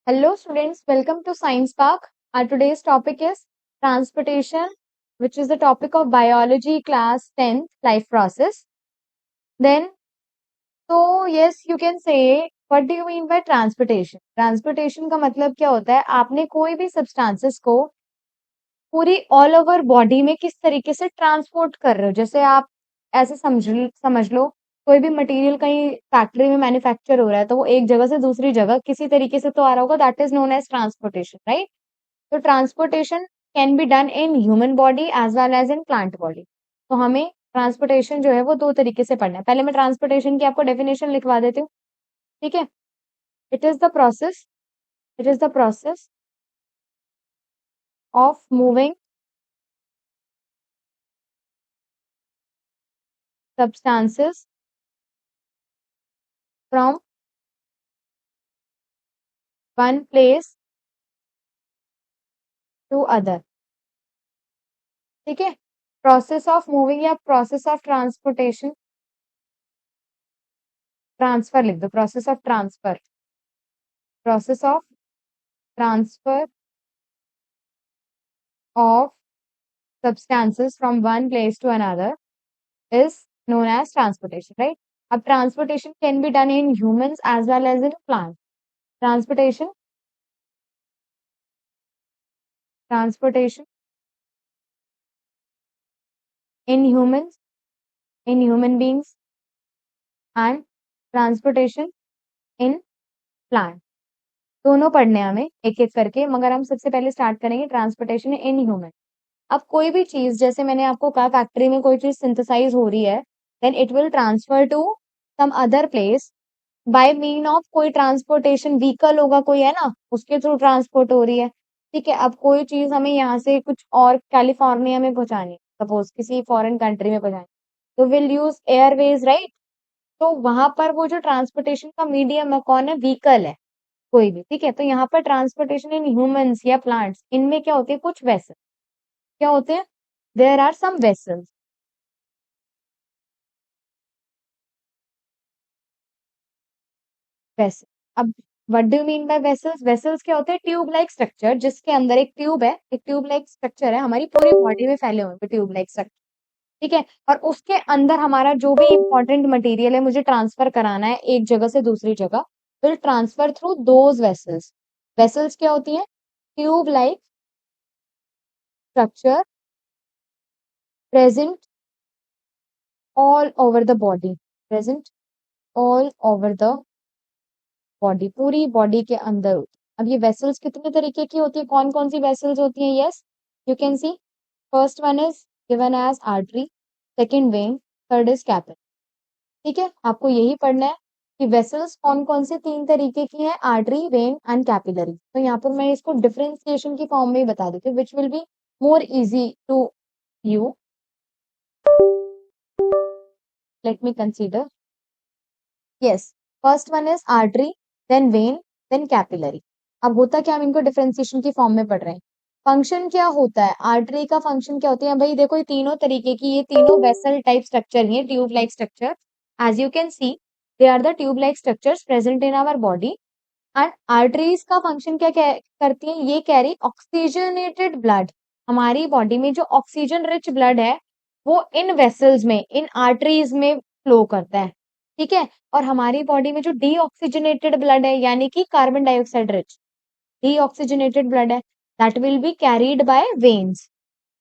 Hello students, welcome to Science Park. Our today's topic is transportation, which is the topic of biology class 10th life process. Then, so yes, you can say, what do you mean by transportation? Transportation का मतलब क्या होता है? आपने कोई भी substances को पूरी ऑल ओवर बॉडी में किस तरीके से ट्रांसपोर्ट कर रहे हो। जैसे आप ऐसे समझ लो कोई भी मटेरियल कहीं फैक्ट्री में मैन्युफैक्चर हो रहा है तो वो एक जगह से दूसरी जगह किसी तरीके से तो आ रहा होगा, that is known as transportation, right. तो transportation can be done in human body as well as in plant body. तो हमें ट्रांसपोर्टेशन जो है वो दो तरीके से पढ़ना है। पहले मैं ट्रांसपोर्टेशन की आपको डेफिनेशन लिखवा देती हूँ, ठीक है। It is the process it is the process of moving substances from one place to other, ठीक है। प्रोसेस ऑफ मूविंग या प्रोसेस ऑफ ट्रांसपोर्टेशन, ट्रांसफर लिख दो, process of transfer, process of transfer of substances from one place to another is known as transportation, right? अब transportation can be done in humans as well as in plants. Transportation in humans, in human beings, and transportation in plant. दोनों पढ़ने हैं हमें एक एक करके, मगर हम सबसे पहले स्टार्ट करेंगे ट्रांसपोर्टेशन इन ह्यूमन। अब कोई भी चीज, जैसे मैंने आपको कहा फैक्ट्री में कोई चीज सिंथेसाइज हो रही है, then it will transfer to some other place by mean of कोई ट्रांसपोर्टेशन व्हीकल होगा, कोई है ना, उसके थ्रू ट्रांसपोर्ट हो रही है, ठीक है। अब कोई चीज हमें यहाँ से कुछ और कैलिफोर्निया में पहुंचानी है, सपोज किसी फॉरेन कंट्री में पहुंचानी, तो विल यूज एयरवेज, राइट। तो वहां पर वो जो ट्रांसपोर्टेशन का मीडियम है कौन है, व्हीकल है कोई भी, ठीक है। तो यहाँ पर ट्रांसपोर्टेशन इन ह्यूमंस या प्लांट्स, इनमें क्या होती है, कुछ वेसल क्या होते हैं, there are some vessels. Vessel, अब what do you mean by vessels? Vessels क्या होते हैं, ट्यूब लाइक स्ट्रक्चर जिसके अंदर एक ट्यूब है, एक ट्यूब लाइक स्ट्रक्चर है, हमारी पूरी बॉडी में फैले हुए ट्यूब लाइक स्ट्रक्चर, ठीक है। और उसके अंदर हमारा जो भी इंपॉर्टेंट मटेरियल है मुझे ट्रांसफर कराना है एक जगह से दूसरी जगह, will transfer through those vessels. Vessels क्या होती है, tube like structure present all over the body, present all over the body, पूरी बॉडी के अंदर होती है। अब ये वेसल्स कितने तरीके की होती है, कौन कौन सी वेसल्स होती हैं, yes you can see. First one is given as artery, second vein, third is capillary, ठीक है। आपको यही पढ़ना है कि वेसल्स कौन कौन से तीन तरीके की हैं, आर्टरी, वेन एंड कैपिलरी। तो यहाँ पर मैं इसको डिफरेंशिएशन की फॉर्म में ही बता देती हूँ, which will be more easy to you. Let me consider, yes, first one is artery, then vein, then capillary. अब होता क्या, हम इनको डिफरेंशिएशन की फॉर्म में पढ़ रहे हैं। फंक्शन क्या होता है, आर्टरी का फंक्शन क्या होता है भाई, देखो ये तीनों तरीके की, ये तीनों वेसल टाइप स्ट्रक्चर ही है, tube like structure, as you can see they are the tube like structures present in our body. And arteries का फंक्शन क्या करती है, ये कैरी ऑक्सीजनेटेड ब्लड, हमारी बॉडी में जो ऑक्सीजन रिच ब्लड है वो इन वेसल्स में, इन आर्टरीज में फ्लो करता है, ठीक है। और हमारी बॉडी में जो डीऑक्सीजनेटेड ब्लड है, यानी कि carbon dioxide rich deoxygenated blood है, that will be carried by veins,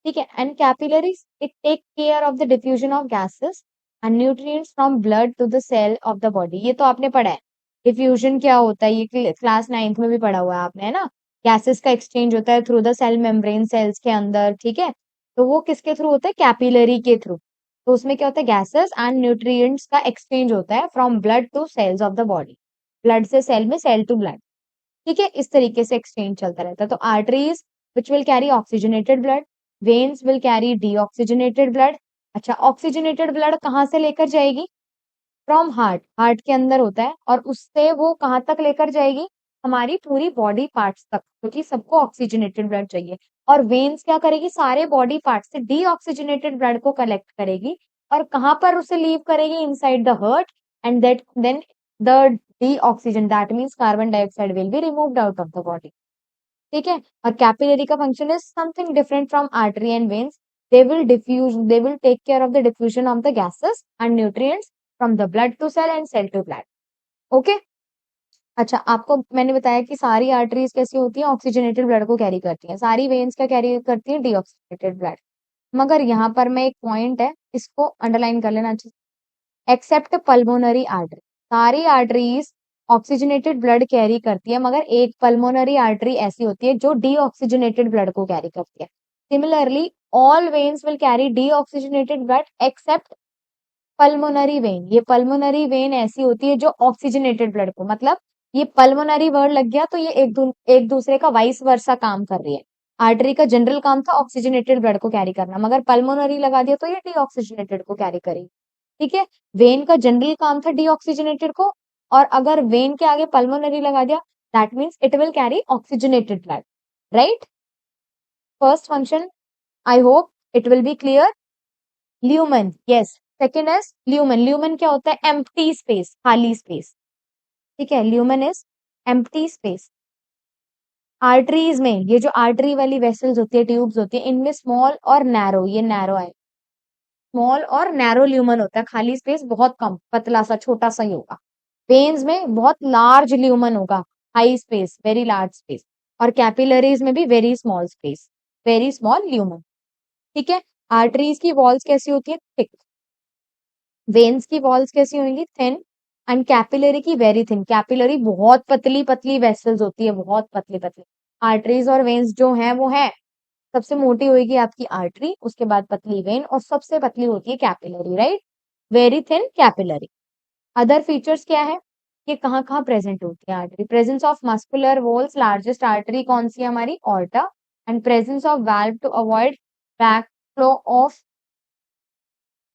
ठीक है। And capillaries, it take care of the diffusion of gases and nutrients from blood to the cell of the body. ये तो आपने पढ़ा है, diffusion क्या होता है, ये क्लास 9th में भी पढ़ा हुआ है आपने, है ना। गैसेस का एक्सचेंज होता है through the cell membrane, cells के अंदर, ठीक है। तो वो किसके थ्रू होता है, कैपिलरी के थ्रू। तो उसमें क्या होता है, गैसेस एंड न्यूट्रिएंट्स का एक्सचेंज होता है from blood to cells of the body, blood से सेल में, सेल टू ब्लड, ठीक है। इस तरीके से एक्सचेंज चलता रहता है। तो arteries which will carry oxygenated blood, veins will carry deoxygenated blood. अच्छा, ऑक्सीजनेटेड ब्लड कहाँ से लेकर जाएगी, फ्रॉम हार्ट, हार्ट के अंदर होता है, और उससे वो कहाँ तक लेकर जाएगी, हमारी पूरी बॉडी पार्ट्स तक, क्योंकि सबको ऑक्सीजनेटेड ब्लड चाहिए। और वेन्स क्या करेगी, सारे बॉडी पार्ट्स से डीऑक्सीजनेटेड ब्लड को कलेक्ट करेगी, और कहाँ पर उसे लीव करेगी, inside the heart, and that then the deoxygen, that means carbon dioxide will be removed out of the body. ठीक है। और कैपिलरी का function is something different from artery and veins. They will take care of the diffusion of the gases and nutrients from the blood to cell and cell to blood. Okay. अच्छा, आपको मैंने बताया कि सारी arteries कैसी होती हैं, oxygenated blood को कैरी करती हैं, सारी वेन्स क्या कैरी करती हैं, डीऑक्सीजनेटेड ब्लड। मगर यहाँ पर मैं एक पॉइंट है, इसको अंडरलाइन कर लेना अच्छे से, एक्सेप्ट पल्मोनरी आर्टरी। सारी आर्टरीज ऑक्सीजनेटेड ब्लड कैरी करती है, मगर एक पल्मोनरी आर्टरी ऐसी होती है जो डीऑक्सीजनेटेड ब्लड को कैरी करती है। Similarly all veins will carry deoxygenated blood accept pulmonary vein. ये पल्मोनरी वेन ऐसी होती है जो ऑक्सीजनेटेड ब्लड को, मतलब ये पल्मोनरी वर्ड लग गया तो ये एक दूसरे का वाइस वर्सा काम कर रही है। आर्टरी का जनरल काम था ऑक्सीजनेटेड ब्लड को कैरी करना, मगर पल्मोनरी लगा दिया तो ये डीऑक्सीजनेटेड को कैरी करेगी। ठीक है। वेन का जनरल काम था डीऑक्सीजनेटेड को, और अगर वेन के आगे पल्मोनरी लगा दिया that means it will carry oxygenated blood, right. First function, I hope it will be clear. Lumen, yes. Second is lumen. Lumen क्या होता है, एम्प्टी स्पेस, खाली स्पेस। ठीक है, lumen is empty space. Arteries में ये जो आर्टरी वाली वेसल्स होती है, ट्यूब्स होती है, इनमें स्मॉल और नैरो, ये नैरो है, स्मॉल और नैरो ल्यूमन होता है, खाली स्पेस बहुत कम, पतला सा छोटा सा ही होगा। वेन्स में बहुत लार्ज ल्यूमन होगा, high space, very large space. और कैपिलरीज में भी very small space, very small lumen. ठीक है। आर्टरीज की वॉल्स कैसी होती है, थिक। वेन्स की वॉल्स कैसी होंगी, थिन। एंड कैपिलरी की वेरी थिन। कैपिलरी बहुत पतली पतली वेसल्स होती है, बहुत पतली पतली। आर्टरीज और वेन्स जो है वो है, सबसे मोटी होगी आपकी आर्टरी, उसके बाद पतली वेन, और सबसे पतली होती है capillary, right. Very thin capillary. Other features क्या है, ये कहाँ कहाँ प्रेजेंट होती है artery. Presence of muscular walls, largest artery कौन सी है हमारी, aorta. And presence of valve to avoid back flow of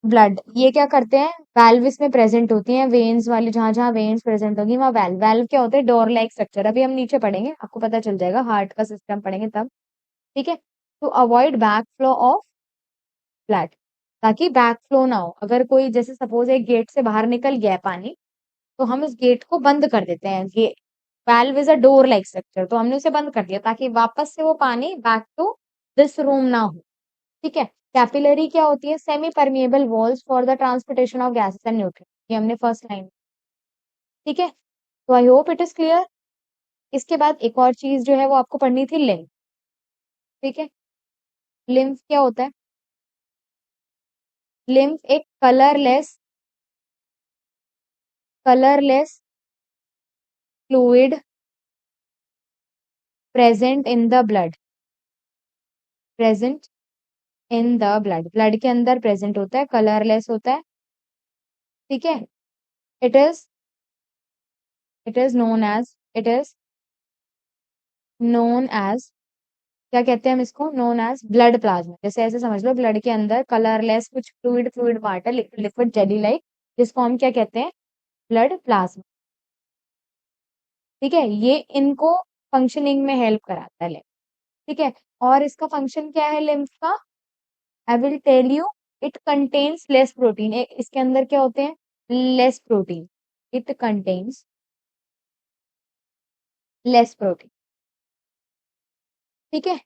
blood. ये क्या करते हैं, वैल्व इसमें प्रेजेंट होती हैं, वेन्स वाली, जहां जहां वेन्स प्रेजेंट होगी वहां वैल्व। वैल्व क्या होते हैं, डोर लाइक स्ट्रक्चर, अभी हम नीचे पढ़ेंगे, आपको पता चल जाएगा, हार्ट का सिस्टम पढ़ेंगे तब। ठीक है। To avoid back flow of blood, ताकि बैक फ्लो ना हो। अगर कोई जैसे सपोज एक गेट से बाहर निकल गया पानी, तो हम उस गेट को बंद कर देते हैं। ये valve is a door like structure, तो हमने उसे बंद कर दिया ताकि वापस से वो पानी बैक टू दिस रूम ना हो। ठीक है। कैपिलरी क्या होती है, semi permeable walls for the transportation of gases and nutrients, ये हमने फर्स्ट लाइन। ठीक है। तो I hope it is clear. इसके बाद एक और चीज जो है वो आपको पढ़नी थी, लिम्फ। ठीक है। लिम्फ क्या होता है, लिम्फ एक colourless fluid present in the blood, present in the blood, blood के अंदर प्रेजेंट होता है, कलरलेस होता है। ठीक है। इट इज नोन एज, क्या कहते हैं हम इसको, नोन एज ब्लड प्लाज्मा। जैसे ऐसे समझ लो, ब्लड के अंदर कलरलेस कुछ फ्लूइड पार्ट है, लिक्विड लिक्विड जेली लाइक, जिसको हम क्या कहते हैं, ब्लड प्लाज्मा। ठीक है। ये इनको फंक्शनिंग में हेल्प कराता है लिम्फ। ठीक है। और इसका फंक्शन क्या है लिम्फ का, I will tell you. It contains less protein, इसके अंदर क्या होते हैं, less protein. It contains less protein. ठीक है।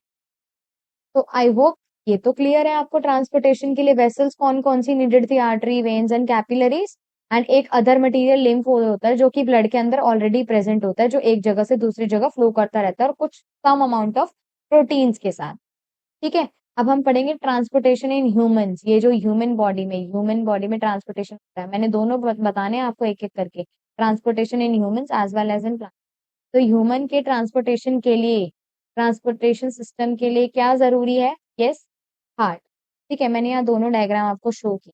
तो आई होप ये तो क्लियर है आपको। ट्रांसपोर्टेशन के लिए वेसल्स कौन कौन सी नीडेड थी, artery, veins and capillaries. And एक अदर मटेरियल लिम्फ होता है जो कि ब्लड के अंदर ऑलरेडी प्रेजेंट होता है, जो एक जगह से दूसरी जगह फ्लो करता रहता है, और कुछ कम अमाउंट ऑफ प्रोटीन्स के साथ। ठीक है। अब हम पढ़ेंगे ट्रांसपोर्टेशन इन ह्यूमंस। ये जो ह्यूमन बॉडी में ट्रांसपोर्टेशन होता है, मैंने दोनों बताने हैं आपको एक एक करके, transportation in humans as well as in plant. तो ह्यूमन के ट्रांसपोर्टेशन के लिए, ट्रांसपोर्टेशन सिस्टम के लिए क्या जरूरी है, यस, हार्ट। ठीक है। मैंने यहाँ दोनों डायग्राम आपको शो की।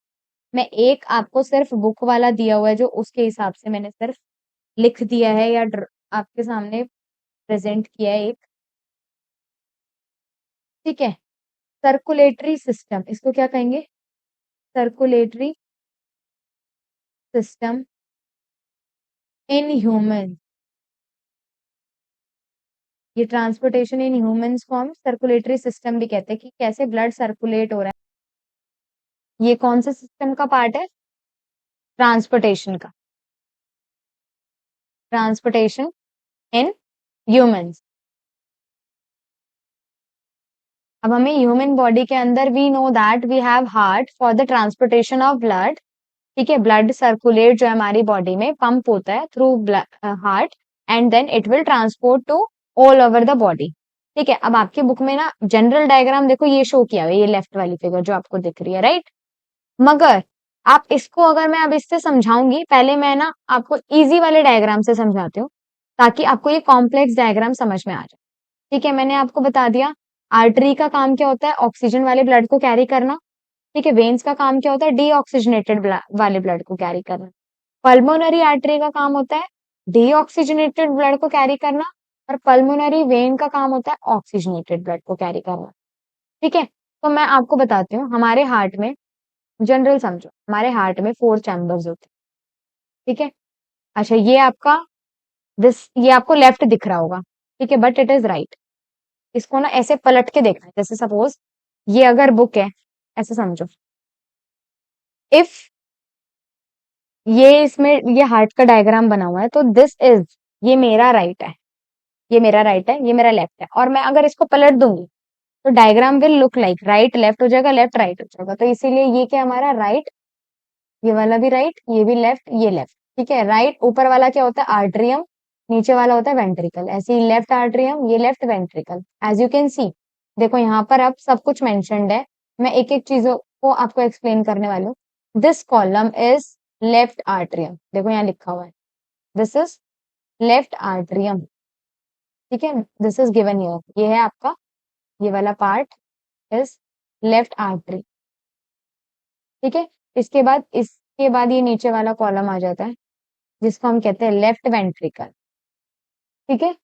मैं एक आपको सिर्फ बुक वाला दिया हुआ है, जो उसके हिसाब से मैंने सिर्फ लिख दिया है या आपके सामने प्रेजेंट किया है एक। ठीक है। सर्कुलेटरी सिस्टम, इसको क्या कहेंगे, सर्कुलेटरी सिस्टम इन ह्यूमन। ये ट्रांसपोर्टेशन इन ह्यूमंस को हम सर्कुलेटरी सिस्टम भी कहते हैं, कि कैसे ब्लड सर्कुलेट हो रहा है। ये कौन से सिस्टम का पार्ट है, ट्रांसपोर्टेशन का। Transportation in humans. अब हमें ह्यूमन बॉडी के अंदर we know that we have heart for the transportation of blood. ठीक है, ब्लड सर्कुलेट जो है हमारी बॉडी में पंप होता है through heart and then it will transport to all over the body. ठीक है, अब आपकी बुक में ना जनरल डायग्राम देखो ये शो किया हुआ है, ये लेफ्ट वाली फिगर जो आपको दिख रही है, राइट। मगर आप इसको अगर मैं अब इससे समझाऊंगी, पहले मैं ना आपको इजी वाले डायग्राम से समझाती हूँ ताकि आपको ये कॉम्प्लेक्स डायग्राम समझ में आ जाए। ठीक है, मैंने आपको बता दिया आर्टरी का काम क्या होता है, ऑक्सीजन वाले ब्लड को कैरी करना। ठीक है, वेन्स का काम क्या होता है, डीऑक्सीजनेटेड वाले ब्लड को कैरी करना। पल्मोनरी आर्टरी का काम होता है डीऑक्सीजनेटेड ब्लड को कैरी करना, और पल्मोनरी वेन का काम होता है ऑक्सीजनेटेड ब्लड को कैरी करना। ठीक है, तो मैं आपको बताती हूँ, हमारे हार्ट में जनरल समझो, हमारे हार्ट में 4 चैम्बर्स होते हैं। ठीक है, अच्छा ये आपका ये आपको लेफ्ट दिख रहा होगा। ठीक है, बट इट इज राइट। इसको ना ऐसे पलट के देखना है, जैसे सपोज ये अगर बुक है, ऐसे समझो, इफ ये इसमें ये हार्ट का डायग्राम बना हुआ है, तो दिस इज, ये मेरा राइट है, ये मेरा राइट है, ये मेरा लेफ्ट है, और मैं अगर इसको पलट दूंगी तो diagram will look like right left हो जाएगा, लेफ्ट राइट हो जाएगा। तो इसीलिए ये क्या हमारा राइट, ये वाला भी राइट, ये भी लेफ्ट, ये लेफ्ट। ठीक है, राइट ऊपर वाला क्या होता है आर्ट्रियम, नीचे वाला होता है वेंट्रिकल। ऐसे ही लेफ्ट आर्ट्रियम, ये left ventricle. As you can see, देखो यहाँ पर अब सब कुछ मेंशन्ड है, मैं एक एक चीजों को आपको एक्सप्लेन करने वाली हूँ। This column is left atrium, देखो यहाँ लिखा हुआ है, दिस इज लेफ्ट आर्ट्रियम। ठीक है, दिस इज गिवन हियर, ये है आपका, ये वाला पार्ट इज लेफ्ट आर्टरी। ठीक है, इसके बाद ये नीचे वाला कॉलम आ जाता है जिसको हम कहते हैं लेफ्ट वेंट्रिकल। ठीक है,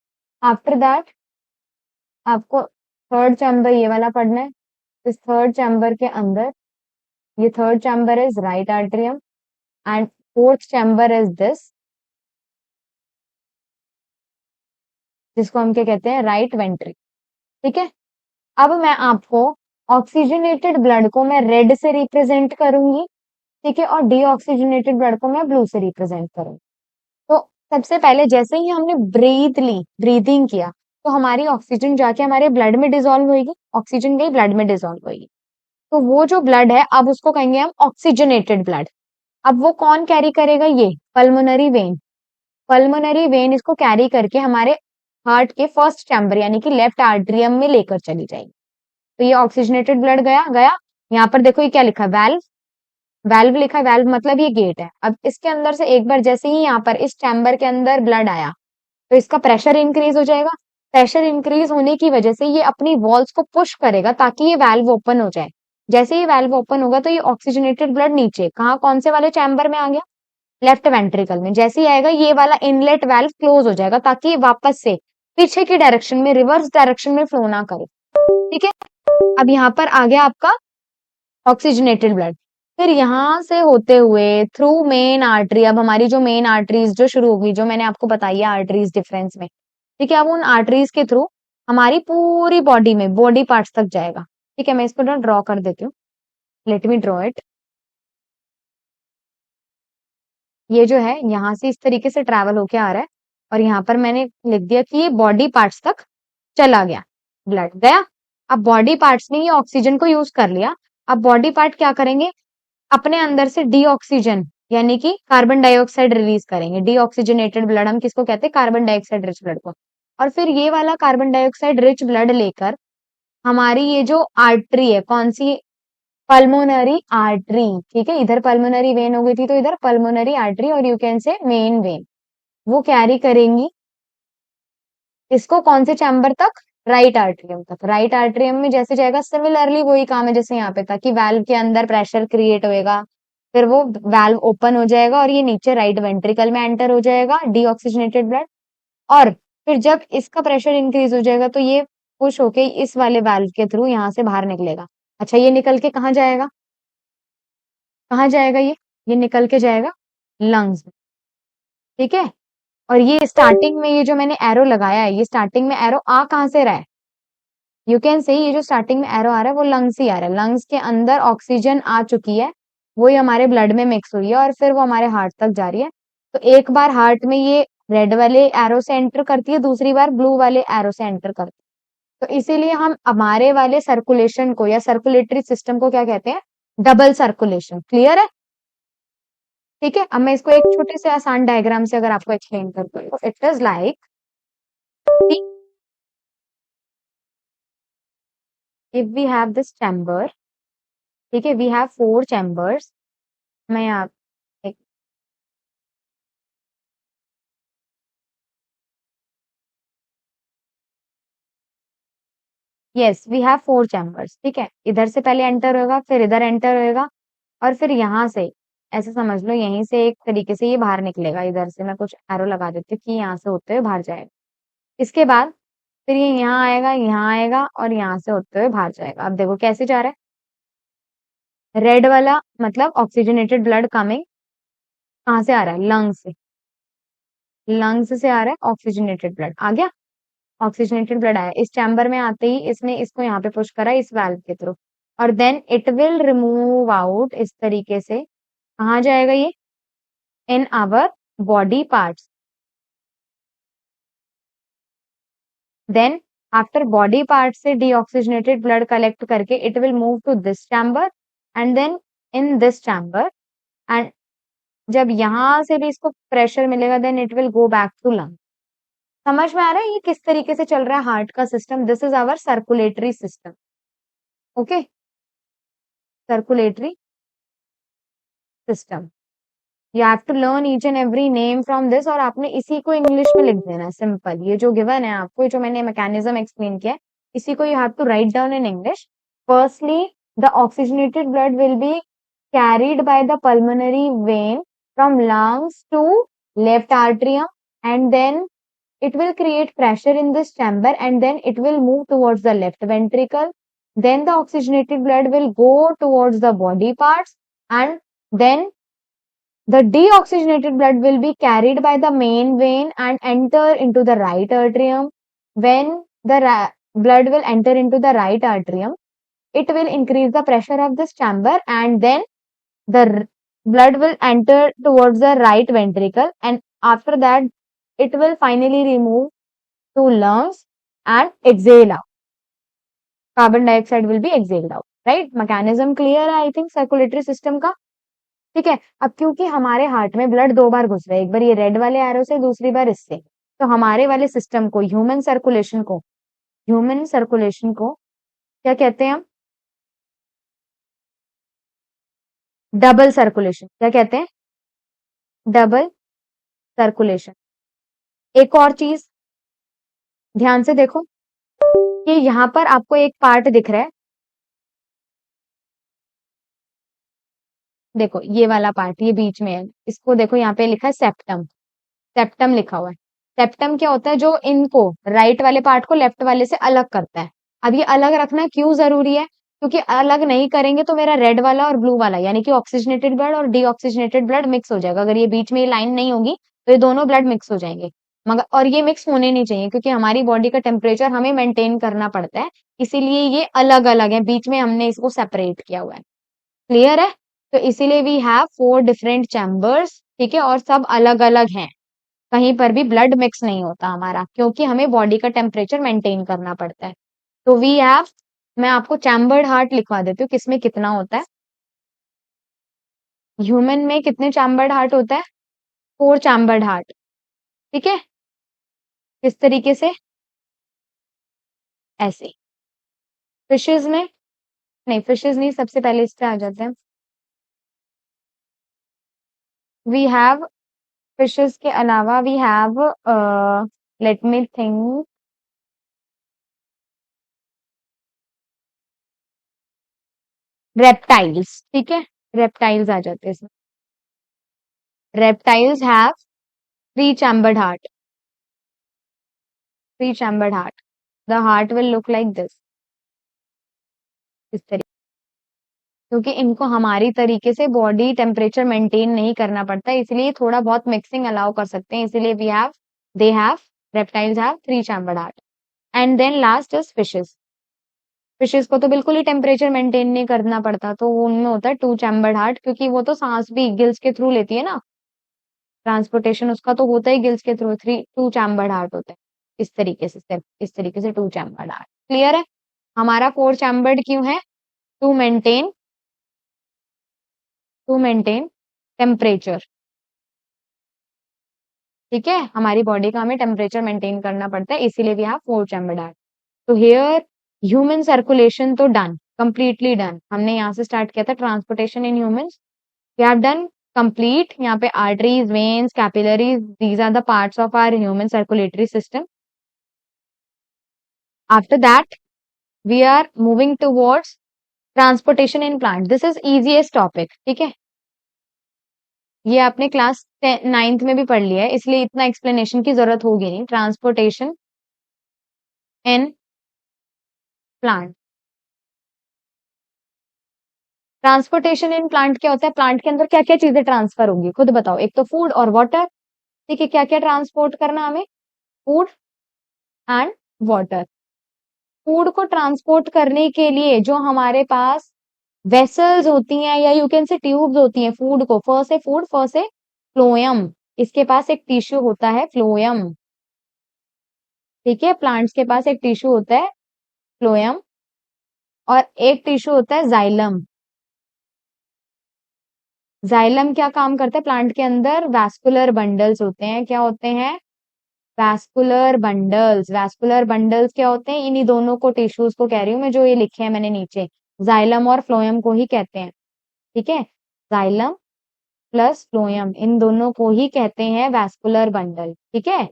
आफ्टर दैट आपको थर्ड चैम्बर ये वाला पढ़ना है। इस थर्ड चैम्बर के अंदर, ये third chamber is right atrium and fourth chamber is this, जिसको हम क्या कहते हैं, राइट वेंट्रिकल। ठीक है, अब मैं आपको ऑक्सीजनेटेड ब्लड को मैं रेड से रिप्रेजेंट करूंगी। ठीक है, और डीऑक्सीजनेटेड ब्लड को मैं ब्लू से रिप्रेजेंट करूंगी। तो सबसे पहले जैसे ही हमने ब्रीदिंग किया, तो हमारी ऑक्सीजन जाके हमारे ब्लड में डिजोल्व होगी, ऑक्सीजन गई ब्लड में डिजोल्व होगी। तो वो जो ब्लड है अब उसको कहेंगे हम ऑक्सीजनेटेड ब्लड। अब वो कौन कैरी करेगा, ये पल्मोनरी वेन। पल्मोनरी वेन इसको कैरी करके हमारे हार्ट के फर्स्ट चैम्बर यानी कि लेफ्ट आर्ट्रियम में लेकर चली जाएगी। तो ये ऑक्सीजनेटेड ब्लड गया गया, यहाँ पर देखो ये क्या लिखा है, वेल्व। वेल्व लिखा है, वेल्व मतलब ये गेट है। अब इसके अंदर से एक बार जैसे ही यहाँ पर इस चैम्बर के अंदर ब्लड आया, तो इसका प्रेशर इंक्रीज हो जाएगा। प्रेशर इंक्रीज होने की वजह से ये अपनी वॉल्स को पुश करेगा ताकि ये वेल्व ओपन हो जाए। जैसे ही वेल्व ओपन होगा तो ये ऑक्सीजनेटेड ब्लड नीचे कहाँ, कौन से वाले चैम्बर में आ गया, लेफ्ट वेंट्रिकल में। जैसे ही आएगा ये वाला इनलेट वेल्व क्लोज हो जाएगा ताकि ये वापस से पीछे की डायरेक्शन में, रिवर्स डायरेक्शन में फ्लो ना करे। ठीक है, अब यहाँ पर आ गया आपका ऑक्सीजनेटेड ब्लड। फिर यहां से होते हुए थ्रू मेन आर्टरी, अब हमारी जो मेन आर्टरीज जो शुरू होगी, जो मैंने आपको बताई है आर्टरीज डिफरेंस में। ठीक है, अब उन आर्टरीज के थ्रू हमारी पूरी बॉडी में, बॉडी पार्ट्स तक जाएगा। ठीक है, मैं इसको ना ड्रॉ कर देती हूँ, लेट मी ड्रॉ इट। ये जो है यहाँ से इस तरीके से ट्रैवल होके आ रहा है, और यहाँ पर मैंने लिख दिया कि ये बॉडी पार्ट्स तक चला गया, ब्लड गया। अब बॉडी पार्ट्स ने ये ऑक्सीजन को यूज कर लिया। अब बॉडी पार्ट क्या करेंगे, अपने अंदर से डीऑक्सीजन यानी कि कार्बन डाइऑक्साइड रिलीज करेंगे। डीऑक्सीजनेटेड ब्लड हम किसको कहते हैं, कार्बन डाइऑक्साइड रिच ब्लड को। और फिर ये वाला कार्बन डाइऑक्साइड रिच ब्लड लेकर हमारी ये जो आर्टरी है, कौन सी, पल्मोनरी आर्टरी। ठीक है, इधर पल्मोनरी वेन हो गई थी तो इधर पल्मोनरी आर्टरी, और you can say main vein, वो कैरी करेंगी इसको कौन से चैम्बर तक, राइट आर्ट्रियम तक। राइट आर्ट्रियम में जैसे जाएगा सिमिलरली वही काम है जैसे यहाँ पे था कि वाल्व के अंदर प्रेशर क्रिएट होएगा, फिर वो वाल्व ओपन हो जाएगा और ये नीचे राइट वेंट्रिकल में एंटर हो जाएगा डीऑक्सीजनेटेड ब्लड। और फिर जब इसका प्रेशर इंक्रीज हो जाएगा तो ये पुश होके इस वाले वाल्व के थ्रू यहाँ से बाहर निकलेगा। अच्छा, ये निकल के कहाँ जाएगा, कहाँ जाएगा ये निकल के जाएगा लंग्स में। ठीक है, और ये स्टार्टिंग में ये जो मैंने एरो लगाया है, ये स्टार्टिंग में एरो आ कहाँ से रहा है, यू कैन से ये जो स्टार्टिंग में एरो आ रहा है वो लंग्स ही आ रहा है। लंग्स के अंदर ऑक्सीजन आ चुकी है, वो ही हमारे ब्लड में मिक्स हुई है और फिर वो हमारे हार्ट तक जा रही है। तो एक बार हार्ट में ये रेड वाले एरो से एंटर करती है, दूसरी बार ब्लू वाले एरो से एंटर करती है। तो इसीलिए हम हमारे वाले सर्कुलेशन को या सर्कुलेटरी सिस्टम को क्या कहते हैं? Double circulation. क्लियर है? ठीक है, अब मैं इसको एक छोटे से आसान डायग्राम से अगर आपको एक्सप्लेन करती हूँ, it is like, if we have this chamber, ठीक है, वी हैव 4 चैम्बर्स। मैं यहाँ एक, यस वी हैव 4 चैम्बर्स, ठीक है, इधर से पहले एंटर होगा, फिर इधर एंटर होगा, और फिर यहाँ से, ऐसे समझ लो यहीं से एक तरीके से ये बाहर निकलेगा, इधर से मैं कुछ एरो लगा देती हूँ कि यहाँ से होते हुए बाहर जाएगा। इसके बाद फिर ये यहाँ आएगा और यहाँ से होते हुए बाहर जाएगा। अब देखो कैसे जा रहा है, रेड वाला मतलब ऑक्सीजनेटेड ब्लड कमिंग कहाँ से आ रहा है? लंग्स से, लंग्स से आ रहा है ऑक्सीजनेटेड ब्लड, आ गया, ऑक्सीजनेटेड ब्लड आया, इस चैम्बर में आते ही इसने इसको यहाँ पे पुश करा इस वाल्व के थ्रू, और then it will remove out इस तरीके से, कहाँ जाएगा ये? In our body parts. Then after body part से डीऑक्सीजनेटेड ब्लड कलेक्ट करके it will move to this chamber, and then in this chamber, and जब यहां से भी इसको प्रेशर मिलेगा then it will go back to lung. समझ में आ रहा है ये किस तरीके से चल रहा है हार्ट का system? This is our circulatory system. Okay, circulatory system. You have to learn each and every name from this, और आपने इसी को इंग्लिश में लिख देना है, सिंपल। ये जो गिवन है आपको, ये जो मैंने मैकेनिज्म एक्सप्लेन किया है, इसी को you have to write down in English. Firstly the oxygenated blood will be carried by the pulmonary vein from lungs to left atrium, and then it will create pressure in this chamber, and then it will move towards the left ventricle. Then the oxygenated blood will go towards the body parts, and then the deoxygenated blood will be carried by the main vein and enter into the right atrium. When the blood will enter into the right atrium, it will increase the pressure of this chamber, and then the blood will enter towards the right ventricle, and after that it will finally remove to lungs and exhale out. Carbon dioxide will be exhaled out. Right? Mechanism clear है I think circulatory system का। ठीक है, अब क्योंकि हमारे heart में blood 2 बार घुस रहा है, एक बार ये रेड वाले एरो से, दूसरी बार इससे, तो हमारे वाले सिस्टम को, ह्यूमन सर्कुलेशन को क्या कहते हैं हम? Double circulation. क्या कहते हैं? Double circulation. एक और चीज ध्यान से देखो कि यहाँ पर आपको एक पार्ट दिख रहा है, देखो ये वाला पार्ट, ये बीच में है, इसको देखो यहाँ पे लिखा है सेप्टम, सेप्टम लिखा हुआ है। सेप्टम क्या होता है? जो इनको राइट वाले पार्ट को लेफ्ट वाले से अलग करता है। अब ये अलग रखना क्यों जरूरी है? क्योंकि अलग नहीं करेंगे तो मेरा रेड वाला और ब्लू वाला यानी कि ऑक्सीजनेटेड ब्लड और डीऑक्सीजनेटेड ब्लड मिक्स हो जाएगा। अगर ये बीच में ये लाइन नहीं होगी तो ये दोनों ब्लड मिक्स हो जाएंगे, मगर और ये मिक्स होने नहीं चाहिए क्योंकि हमारी बॉडी का टेम्परेचर हमें मेंटेन करना पड़ता है, इसीलिए ये अलग अलग है, बीच में हमने इसको सेपरेट किया हुआ है। क्लियर है? तो इसीलिए वी हैव 4 डिफरेंट चैम्बर्स, ठीक है, और सब अलग अलग हैं, कहीं पर भी ब्लड मिक्स नहीं होता हमारा, क्योंकि हमें बॉडी का टेम्परेचर मेंटेन करना पड़ता है। तो वी हैव, मैं आपको चैम्बर्ड हार्ट लिखवा देती हूँ, किसमें कितना होता है। ह्यूमन में कितने चैम्बर्ड हार्ट होता है? 4 चैम्बर्ड हार्ट, ठीक है, किस तरीके से? ऐसे। फिशेज में नहीं, फिशेज नहीं, सबसे पहले इस पे आ जाते हैं। वी हैव फिशेज के अलावा we have, let me think, reptiles, ठीक है, रेप्टाइल्स आ जाते हैं इसमें। Reptiles have 3 chambered heart, 3 chambered heart. The heart will look like this, इस तरीके, क्योंकि इनको हमारी तरीके से बॉडी टेम्परेचर मेंटेन नहीं करना पड़ता है, इसलिए थोड़ा बहुत मिक्सिंग अलाउ कर सकते हैं, इसीलिए we have, they have, reptiles have 3 chambered heart. And then last is fishes. Fishes को तो बिल्कुल ही टेम्परेचर मेंटेन नहीं करना पड़ता, तो वो उनमें होता है 2 चैम्बर्ड हार्ट, क्योंकि वो तो सांस भी गिल्स के थ्रू लेती है ना, ट्रांसपोर्टेशन उसका तो होता ही गिल्स के थ्रू, 2 चैम्बर्ड हार्ट होते हैं इस तरीके से, सिर्फ इस तरीके से 2 चैम्बर्ड हार्ट। क्लियर है? हमारा 4 चैम्बर्ड क्यों है? To maintain temperature. ठीक है, हमारी बॉडी का हमें टेम्परेचर मेंटेन करना पड़ता है, इसीलिए वी हैव 4 चैम्बर्ड हार्ट। तो हियर ह्यूमन सर्कुलेशन तो डन, कंप्लीटली डन। हमने यहाँ से स्टार्ट किया था transportation in humans, we have done complete. यहाँ पे arteries, veins, capillaries, these are the parts of our human circulatory system. After that we are moving towards transportation in plant. This is easiest topic. ठीक है, ये आपने class 9th में भी पढ़ लिया है, इसलिए इतना एक्सप्लेनेशन की जरूरत होगी नहीं। Transportation in plant. Transportation in plant क्या होता है? प्लांट के अंदर क्या क्या चीजें ट्रांसफर होंगी, खुद बताओ। एक तो फूड और वाटर। ठीक है, क्या क्या ट्रांसपोर्ट करना हमें? Food and water. फूड को ट्रांसपोर्ट करने के लिए जो हमारे पास वेसल्स होती हैं, या यू कैन से ट्यूब्स होती हैं, फूड को, फर से फ्लोएम, इसके पास एक टिश्यू होता है फ्लोएम। ठीक है, प्लांट्स के पास एक टिश्यू होता है फ्लोएम, और एक टिश्यू होता है जाइलम। जाइलम क्या काम करता है? प्लांट के अंदर वैस्कुलर बंडल्स होते हैं। क्या होते हैं? Vascular bundles. वैस्कुलर बंडल्स क्या होते हैं? इन्हीं दोनों को, टिश्यूज को कह रही हूं मैं, जो ये लिखे हैं मैंने नीचे, जाइलम और फ्लोएम को ही कहते हैं। ठीक है, जाइलम प्लस फ्लोएम, इन दोनों को ही कहते हैं वैस्कुलर बंडल। ठीक है,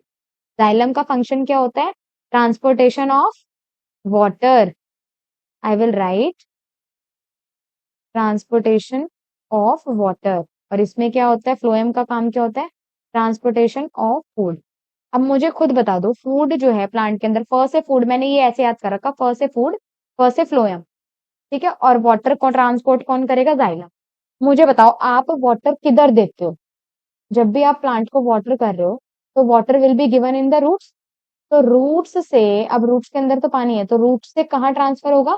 जाइलम का फंक्शन क्या होता है? Transportation of water. I will write transportation of water. और इसमें क्या होता है? फ्लोएम का काम क्या होता है? Transportation of food. अब मुझे खुद बता दो, फूड जो है प्लांट के अंदर, फर्स्ट से फूड, मैंने ये ऐसे याद कर रखा, फर्स्ट से फूड, फर्स्ट से फ्लोएम। ठीक है, और वाटर को ट्रांसपोर्ट कौन करेगा? जाइलम। मुझे बताओ, आप वाटर किधर देखते हो? जब भी आप प्लांट को वाटर कर रहे हो, तो water will be given in the roots. तो रूट्स से, अब रूट्स के अंदर तो पानी है, तो रूट्स से कहाँ ट्रांसफर होगा?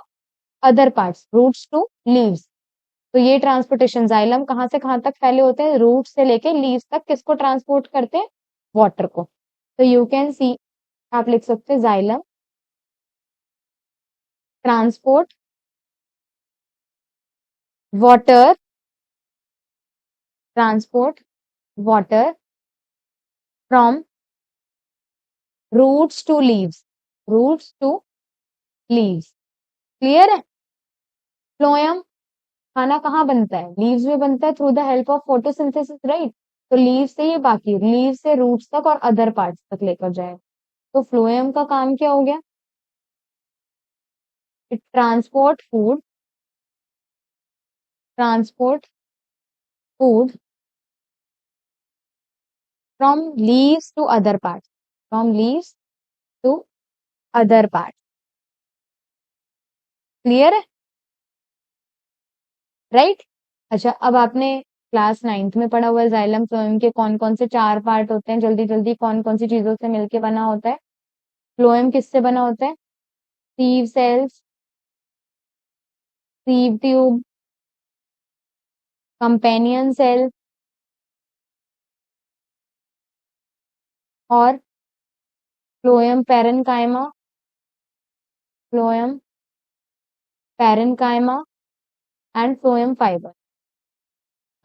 Other parts, roots to leaves. तो ये ट्रांसपोर्टेशन, जाइलम कहाँ से कहाँ तक फैले होते हैं? रूट से लेके लीव्स तक। किसको ट्रांसपोर्ट करते हैं? वाटर को। तो यू कैन सी, आप लिख सकते हैं xylem transport water, transport water from roots to leaves, roots to leaves. Clear है? फ्लोएम, खाना कहाँ बनता है? लीव्स में बनता है, through the help of photosynthesis, right? तो लीव से, ये बाकी लीव से रूट्स तक और अदर पार्ट्स तक लेकर जाए। तो फ्लोएम का काम क्या हो गया? It transport food, transport food from leaves to other parts, from leaves to other part. Clear है? राइट? अच्छा, अब आपने क्लास 9th में पढ़ा हुआ है जाइलम फ्लोएम के कौन कौन से 4 पार्ट होते हैं, जल्दी जल्दी, कौन कौन सी चीजों से मिलके बना होता है? फ्लोएम किससे बना होता है? Sieve cells, sieve tube, companion cell, और phloem parenchyma, phloem parenchyma and phloem fibre,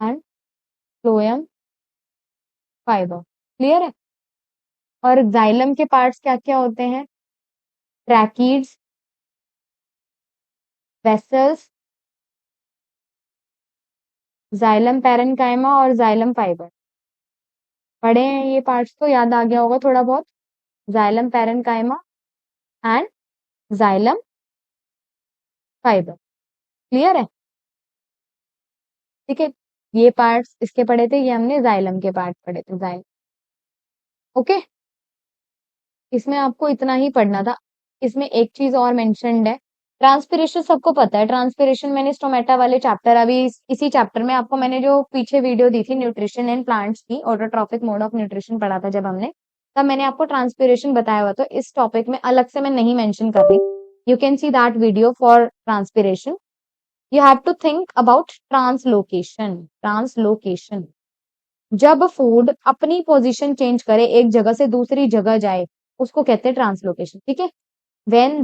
and phloem fibre. Clear है? और जाइलम के पार्ट्स क्या क्या होते हैं? ट्रैकीड्स, वेसल्स, जाइलम पैरेन्काइमा और जाइलम फाइबर। पढ़े हैं ये पार्ट्स तो याद आ गया होगा थोड़ा बहुत। Xylem parenchyma and xylem fibre. Clear है? ठीक है, ये पार्ट्स इसके पढ़े थे, ये हमने जाइलम के पार्ट पढ़े थे, जाइलम। ओके, इसमें आपको इतना ही पढ़ना था। इसमें एक चीज और मेंशन्ड है, ट्रांसपिरेशन सबको पता है। ट्रांसपिरेशन मैंने स्टोमेटा वाले चैप्टर, अभी इसी चैप्टर में आपको मैंने जो पीछे वीडियो दी थी न्यूट्रिशन इन प्लांट्स की, ऑटोट्रॉफिक मोड ऑफ न्यूट्रिशन पढ़ा था जब हमने, तब मैंने आपको ट्रांसपिरेशन बताया हुआ। तो इस टॉपिक में अलग से मैं नहीं मेंशन कर रही, you can see that video for transpiration. You have to think about translocation, translocation. जब फूड अपनी पोजीशन चेंज करे, एक जगह से दूसरी जगह जाए, उसको कहते हैं ट्रांसलोकेशन। ठीक है। व्हेन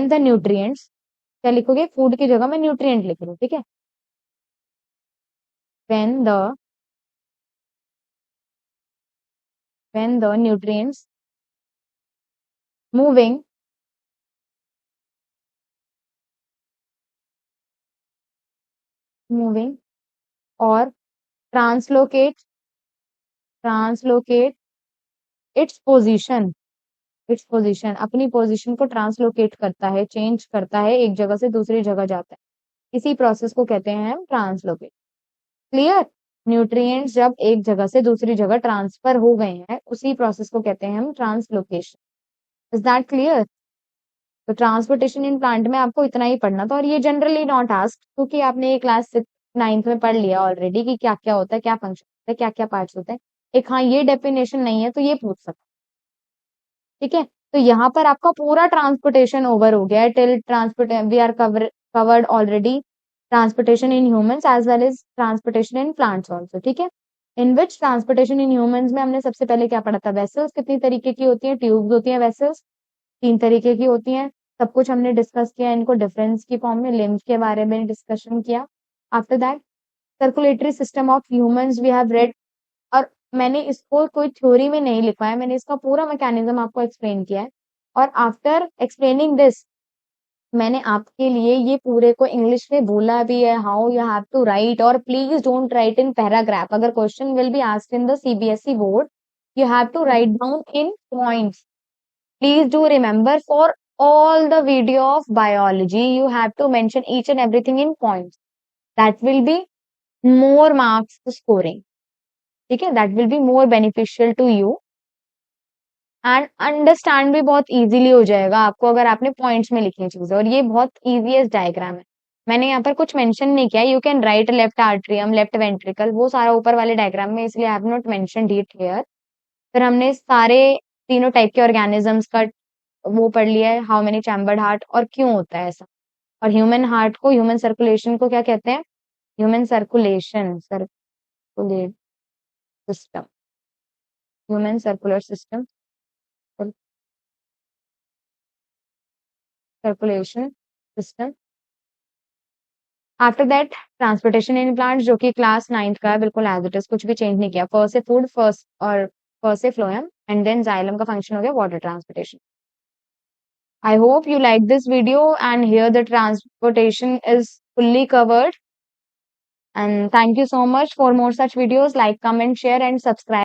द न्यूट्रिएंट्स, क्या लिखोगे, फूड की जगह में न्यूट्रिएंट लिख रही हूँ। ठीक है। व्हेन द न्यूट्रिएंट्स मूविंग और ट्रांसलोकेट इट्स पोजीशन, अपनी पोजीशन को ट्रांसलोकेट करता है, चेंज करता है, एक जगह से दूसरी जगह जाता है, इसी प्रोसेस को कहते हैं हम ट्रांसलोकेट। क्लियर। न्यूट्रिएंट्स जब एक जगह से दूसरी जगह ट्रांसफर हो गए हैं, उसी प्रोसेस को कहते हैं हम ट्रांसलोकेशन। Is that clear? तो ट्रांसपोर्टेशन इन प्लांट में आपको इतना ही पढ़ना था, और ये जनरली नॉट आस्क्ड, क्योंकि आपने ये क्लास 9th में पढ़ लिया ऑलरेडी कि क्या क्या होता है, क्या फंक्शन होता है, क्या क्या पार्ट्स होते हैं। एक हाँ ये डेफिनेशन नहीं है तो ये पूछ सकते। ठीक है। तो यहाँ पर आपका पूरा ट्रांसपोर्टेशन ओवर हो गया है। Till transport we are covered already transportation in humans as well as transportation in plants also. ठीक है। इन विच ट्रांसपोर्टेशन इन ह्यूमंस में हमने सबसे पहले क्या पढ़ा था, वेसल्स कितनी तरीके की होती है, ट्यूब्स होती है, वेसल्स 3 तरीके की होती हैं। सब कुछ हमने डिस्कस किया, इनको डिफरेंस की फॉर्म में लिम्फ के बारे में डिस्कशन किया। After that circulatory system of humans we have read, और मैंने इसको कोई थ्योरी में नहीं लिखा है, मैंने इसका पूरा मैकेनिज्म आपको एक्सप्लेन किया है। और आफ्टर एक्सप्लेनिंग दिस, मैंने आपके लिए ये पूरे को इंग्लिश में बोला भी है, how you have to write. और please don't write in paragraph, अगर question will be asked in the CBSE board, you have to write down in points. Please do remember, for all the video of biology, you have to mention each and everything in points. That will be more marks scoring. ठीक है, that will be more beneficial to you and understand भी बहुत easily हो जाएगा आपको अगर आपने points में लिखी चीजें। और ये बहुत easiest diagram है, मैंने यहाँ पर कुछ मेंशन नहीं किया। You can write left atrium, left ventricle, वो सारा ऊपर वाले डायग्राम में, इसलिए I have not mentioned it here. फिर हमने सारे तीनों टाइप के ऑर्गेनिजम्स का वो पढ़ लिया है, हाउ मेनी चैम्बर्ड हार्ट और क्यों होता है ऐसा। और ह्यूमन हार्ट को, ह्यूमन सर्कुलेशन को क्या कहते हैं, human circulate system, human circular system, circulation system. After that transportation in plant, जो कि क्लास 9th का है, बिल्कुल एज इट इज, कुछ भी चेंज नहीं किया। फर्स्ट से फूड, फर्स्ट और फर्स्ट से फ्लोएम, एंड देन जाइलम का फंक्शन हो गया water transportation. I hope you like this video, and here the transportation is fully covered. And thank you so much. For more such videos, like, comment, share, and subscribe.